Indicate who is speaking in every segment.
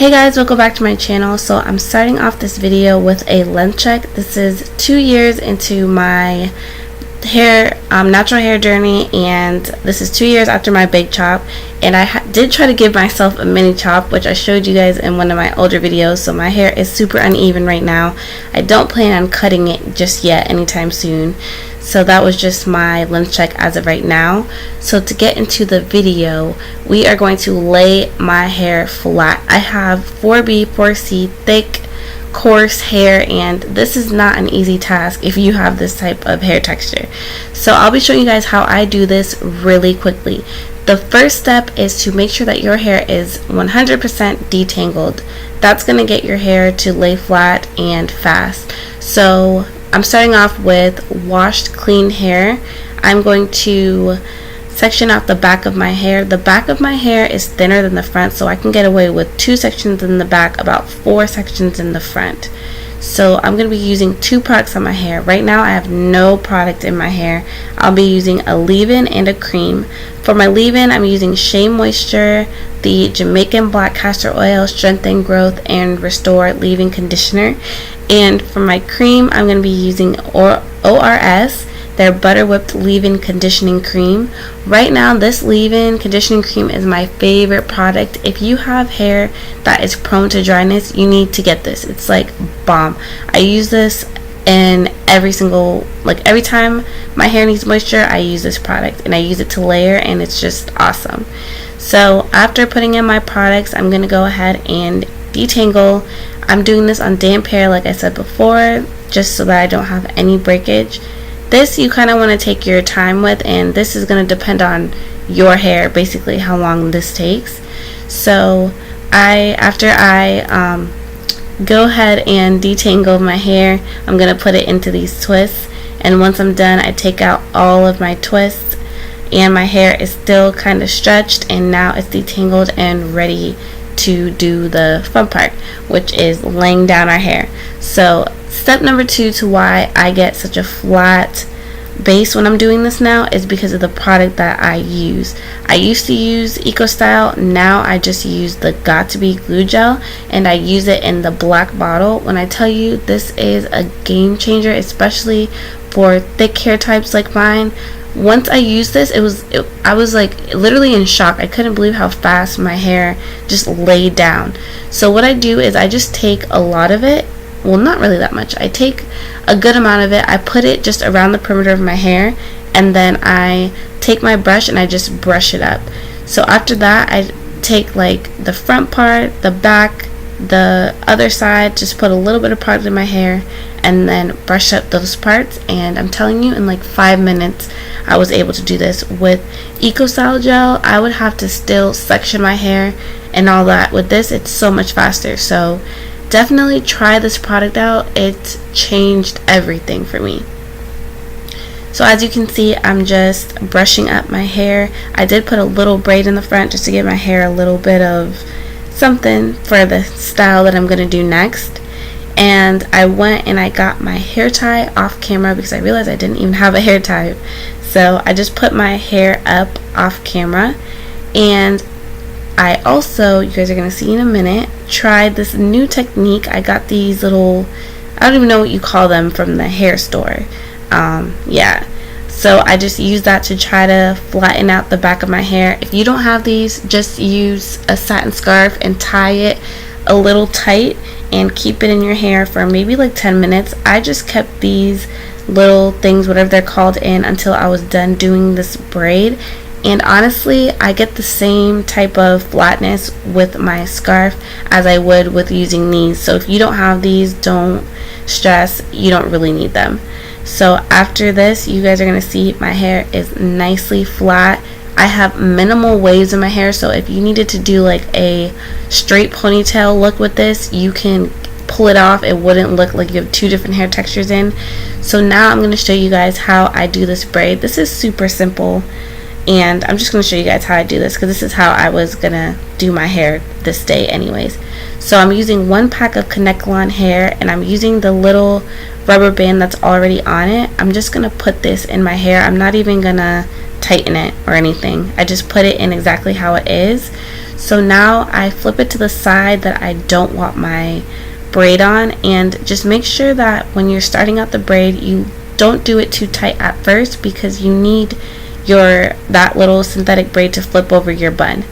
Speaker 1: Hey guys, welcome back to my channel. So I'm starting off this video with a length check. This is 2 years into my hair natural hair journey, and this is 2 years after my big chop, and I did try to give myself a mini chop, which I showed you guys in one of my older videos. So my hair is super uneven right now. I don't plan on cutting it just yet anytime soon. So that was just my length check as of right now. So to get into the video, we are going to lay my hair flat. I have 4B, 4C, thick, coarse hair, and this is not an easy task if you have this type of hair texture. So I'll be showing you guys how I do this really quickly. The first step is to make sure that your hair is 100% detangled. That's going to get your hair to lay flat and fast. So I'm starting off with washed clean hair. I'm going to section out the back of my hair. The back of my hair is thinner than the front, so I can get away with 2 sections in the back, about 4 sections in the front. So I'm going to be using 2 products on my hair. Right now I have no product in my hair. I'll be using a leave-in and a cream. For my leave-in, I'm using Shea Moisture, the Jamaican Black Castor Oil Strengthen Growth and Restore Leave-In Conditioner. And for my cream, I'm going to be using ORS, their Butter Whipped Leave-In Conditioning Cream. Right now, this leave-in conditioning cream is my favorite product. If you have hair that is prone to dryness, you need to get this. It's like bomb. I use this in every time my hair needs moisture, I use this product, and I use it to layer, and it's just awesome. So after putting in my products, I'm going to go ahead and detangle. I'm doing this on damp hair like I said before, just so that I don't have any breakage. This you kind of want to take your time with, and this is going to depend on your hair, basically how long this takes. So after I go ahead and detangle my hair, I'm going to put it into these twists, and once I'm done, I take out all of my twists, and my hair is still kind of stretched, and now it's detangled and ready to do the fun part, which is laying down our hair. So step number 2 to why I get such a flat base when I'm doing this now is because of the product that I use. I used to use Eco Style, now I just use the Got To Be glue gel, and I use it in the black bottle. When I tell you this is a game changer, especially for thick hair types like mine. Once I used this, I was like literally in shock. I couldn't believe how fast my hair just laid down. So what I do is I just take a lot of it. Well, not really that much. I take a good amount of it. I put it just around the perimeter of my hair, and then I take my brush and I just brush it up. So after that, I take like the front part, the back, the other side, just put a little bit of product in my hair, and then brush up those parts. And I'm telling you, in like 5 minutes I was able to do this. With Eco Style gel, I would have to still section my hair and all that. With this, it's so much faster. So definitely try this product out. It changed everything for me. So as you can see, I'm just brushing up my hair. I did put a little braid in the front just to give my hair a little bit of something for the style that I'm going to do next. And I went and I got my hair tie off camera because I realized I didn't even have a hair tie. So I just put my hair up off camera, and I also, you guys are going to see in a minute, tried this new technique. I got these little, I don't even know what you call them, from the hair store. Yeah. So I just use that to try to flatten out the back of my hair. If you don't have these, just use a satin scarf and tie it a little tight and keep it in your hair for maybe like 10 minutes. I just kept these little things, whatever they're called, in until I was done doing this braid. And honestly, I get the same type of flatness with my scarf as I would with using these. So if you don't have these, don't stress. You don't really need them. So after this, you guys are going to see my hair is nicely flat. I have minimal waves in my hair, so if you needed to do like a straight ponytail look with this, you can pull it off. It wouldn't look like you have 2 different hair textures in. So now I'm going to show you guys how I do this braid. This is super simple, and I'm just going to show you guys how I do this because this is how I was going to do my hair this day anyways. So I'm using 1 pack of Connect Lawn hair, and I'm using the little rubber band that's already on it. I'm just going to put this in my hair. I'm not even going to tighten it or anything. I just put it in exactly how it is. So now I flip it to the side that I don't want my braid on, and just make sure that when you're starting out the braid, you don't do it too tight at first, because you need that little synthetic braid to flip over your bun.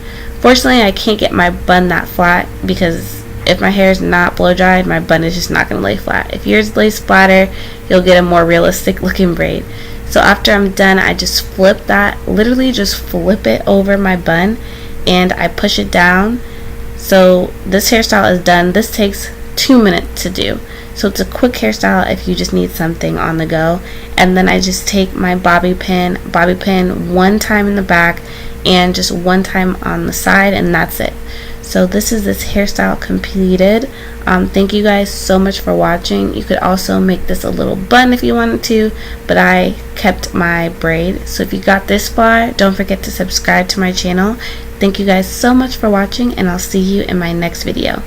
Speaker 1: Fortunately, I can't get my bun that flat, because if my hair is not blow dried, my bun is just not going to lay flat. If yours lays flatter, you'll get a more realistic looking braid. So after I'm done, I just flip that, literally just flip it over my bun, and I push it down. So this hairstyle is done. This takes 2 minutes to do. So it's a quick hairstyle if you just need something on the go. And then I just take my bobby pin one time in the back and just one time on the side, and that's it. So this is this hairstyle completed. Thank you guys so much for watching. You could also make this a little bun if you wanted to, but I kept my braid. So if you got this far, don't forget to subscribe to my channel. Thank you guys so much for watching, and I'll see you in my next video.